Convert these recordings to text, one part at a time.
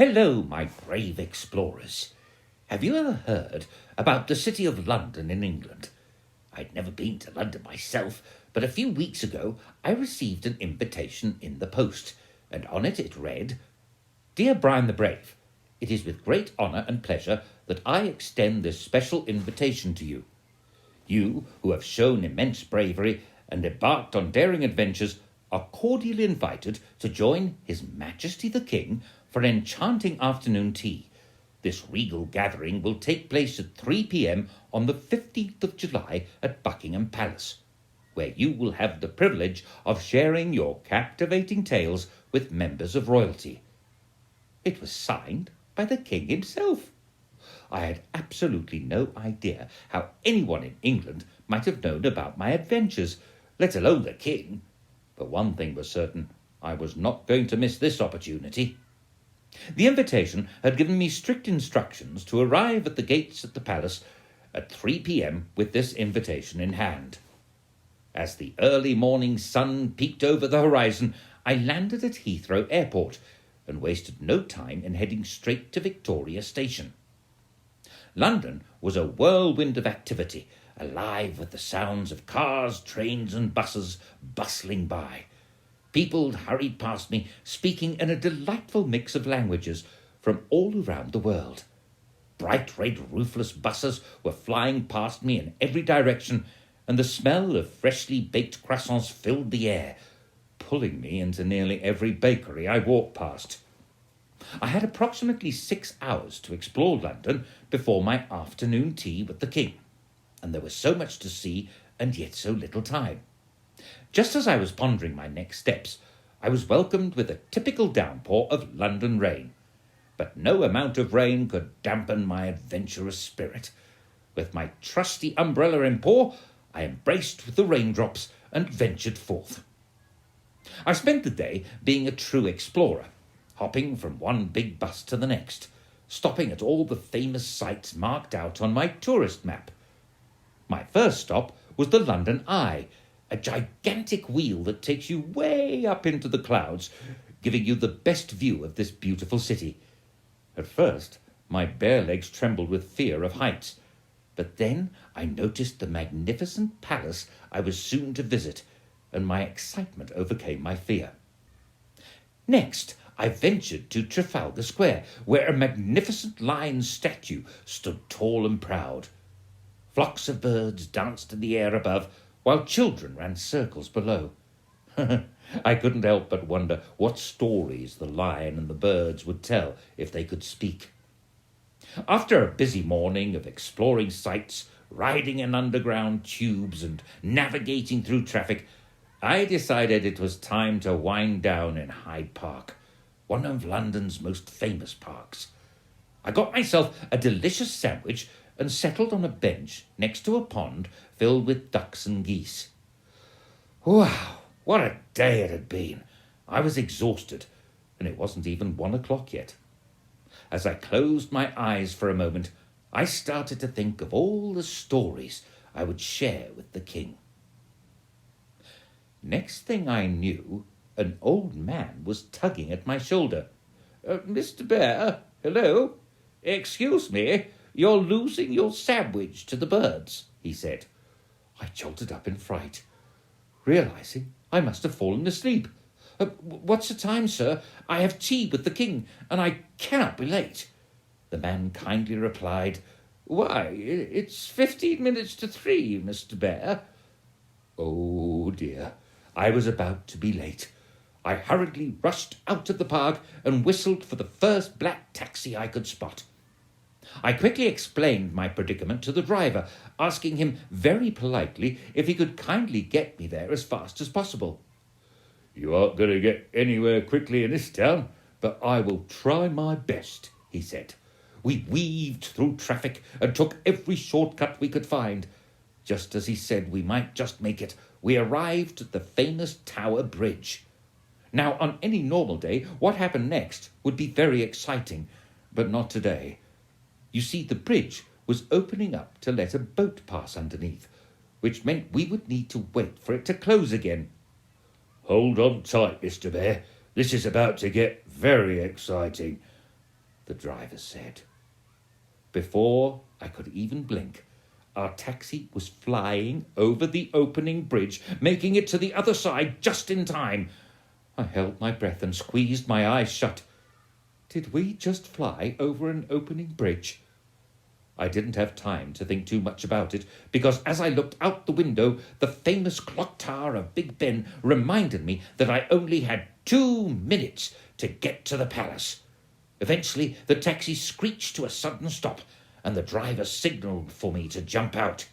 Hello, my brave explorers. Have you ever heard about the city of London in England? I'd never been to London myself, but a few weeks ago I received an invitation in the post, and on it read, "Dear Brian the Brave, it is with great honour and pleasure that I extend this special invitation to you. You, who have shown immense bravery and embarked on daring adventures, are cordially invited to join His Majesty the King for an enchanting afternoon tea. This regal gathering will take place at 3 p.m. on the 15th of July at Buckingham Palace, where you will have the privilege of sharing your captivating tales with members of royalty." It was signed by the King himself. I had absolutely no idea how anyone in England might have known about my adventures, let alone the King. But one thing was certain, I was not going to miss this opportunity. The invitation had given me strict instructions to arrive at the gates at the palace at 3 p.m. with this invitation in hand. As the early morning sun peeked over the horizon, I landed at Heathrow Airport and wasted no time in heading straight to Victoria Station. London was a whirlwind of activity, alive with the sounds of cars, trains and buses bustling by. People hurried past me, speaking in a delightful mix of languages from all around the world. Bright red roofless buses were flying past me in every direction, and the smell of freshly baked croissants filled the air, pulling me into nearly every bakery I walked past. I had approximately 6 hours to explore London before my afternoon tea with the King, and there was so much to see and yet so little time. Just as I was pondering my next steps, I was welcomed with a typical downpour of London rain. But no amount of rain could dampen my adventurous spirit. With my trusty umbrella in paw, I embraced the raindrops and ventured forth. I spent the day being a true explorer, hopping from one big bus to the next, stopping at all the famous sites marked out on my tourist map. My first stop was the London Eye, a gigantic wheel that takes you way up into the clouds, giving you the best view of this beautiful city. At first, my bare legs trembled with fear of heights, but then I noticed the magnificent palace I was soon to visit, and my excitement overcame my fear. Next, I ventured to Trafalgar Square, where a magnificent lion statue stood tall and proud. Flocks of birds danced in the air above, while children ran circles below. I couldn't help but wonder what stories the lion and the birds would tell if they could speak. After a busy morning of exploring sights, riding in underground tubes and navigating through traffic, I decided it was time to wind down in Hyde Park, one of London's most famous parks. I got myself a delicious sandwich and settled on a bench next to a pond filled with ducks and geese. Wow, what a day it had been! I was exhausted, and it wasn't even 1 o'clock yet. As I closed my eyes for a moment, I started to think of all the stories I would share with the King. Next thing I knew, an old man was tugging at my shoulder. "Mr. Bear, hello? Excuse me, you're losing your sandwich to the birds," he said. I jolted up in fright, realizing I must have fallen asleep. "What's the time, sir? I have tea with the King, and I cannot be late." The man kindly replied, "Why, it's 15 minutes to 3, Mr. Bear." Oh dear, I was about to be late. I hurriedly rushed out of the park and whistled for the first black taxi I could spot. I quickly explained my predicament to the driver, asking him very politely if he could kindly get me there as fast as possible. "You aren't going to get anywhere quickly in this town, but I will try my best," he said. We weaved through traffic and took every shortcut we could find. Just as he said we might just make it, we arrived at the famous Tower Bridge. Now, on any normal day, what happened next would be very exciting, but not today. You see, the bridge was opening up to let a boat pass underneath, which meant we would need to wait for it to close again. "Hold on tight, Mr. Bear. This is about to get very exciting. the driver said. Before I could even blink, our taxi was flying over the opening bridge, making it to the other side just in time. I held my breath and squeezed my eyes shut. Did we just fly over an opening bridge? I didn't have time to think too much about it, because as I looked out the window, the famous clock tower of Big Ben reminded me that I only had 2 minutes to get to the palace. Eventually, the taxi screeched to a sudden stop, and the driver signalled for me to jump out.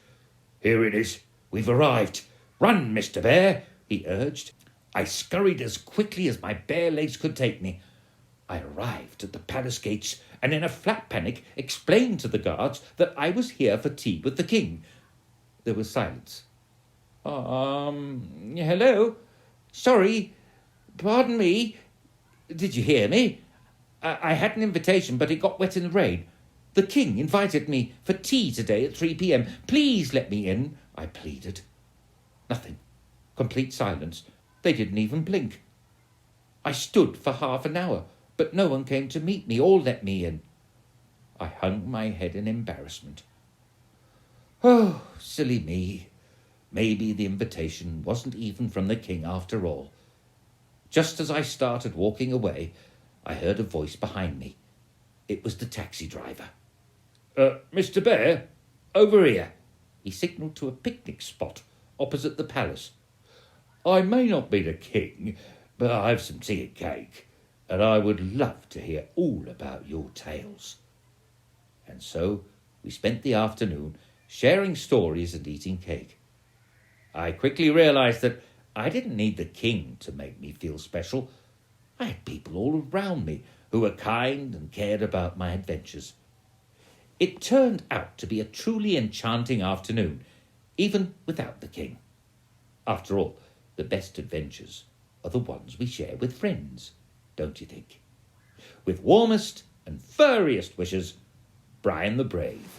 "Here it is. We've arrived. Run, Mr. Bear," he urged. I scurried as quickly as my bare legs could take me. I arrived at the palace gates and in a flat panic explained to the guards that I was here for tea with the king. There was silence. Hello? Sorry, pardon me. Did you hear me? I had an invitation, but it got wet in the rain. The king invited me for tea today at 3 p.m. Please let me in, I pleaded. Nothing. Complete silence. They didn't even blink. I stood for half an hour, but no one came to meet me or let me in. I hung my head in embarrassment. Oh, silly me. Maybe the invitation wasn't even from the king after all. Just as I started walking away, I heard a voice behind me. It was the taxi driver. Mr. Bear, over here." He signalled to a picnic spot opposite the palace. "I may not be the king, but I've some tea and cake, and I would love to hear all about your tales." And so we spent the afternoon sharing stories and eating cake. I quickly realised that I didn't need the king to make me feel special. I had people all around me who were kind and cared about my adventures. It turned out to be a truly enchanting afternoon, even without the king. After all, the best adventures are the ones we share with friends, don't you think? With warmest and furriest wishes, Brian the Brave.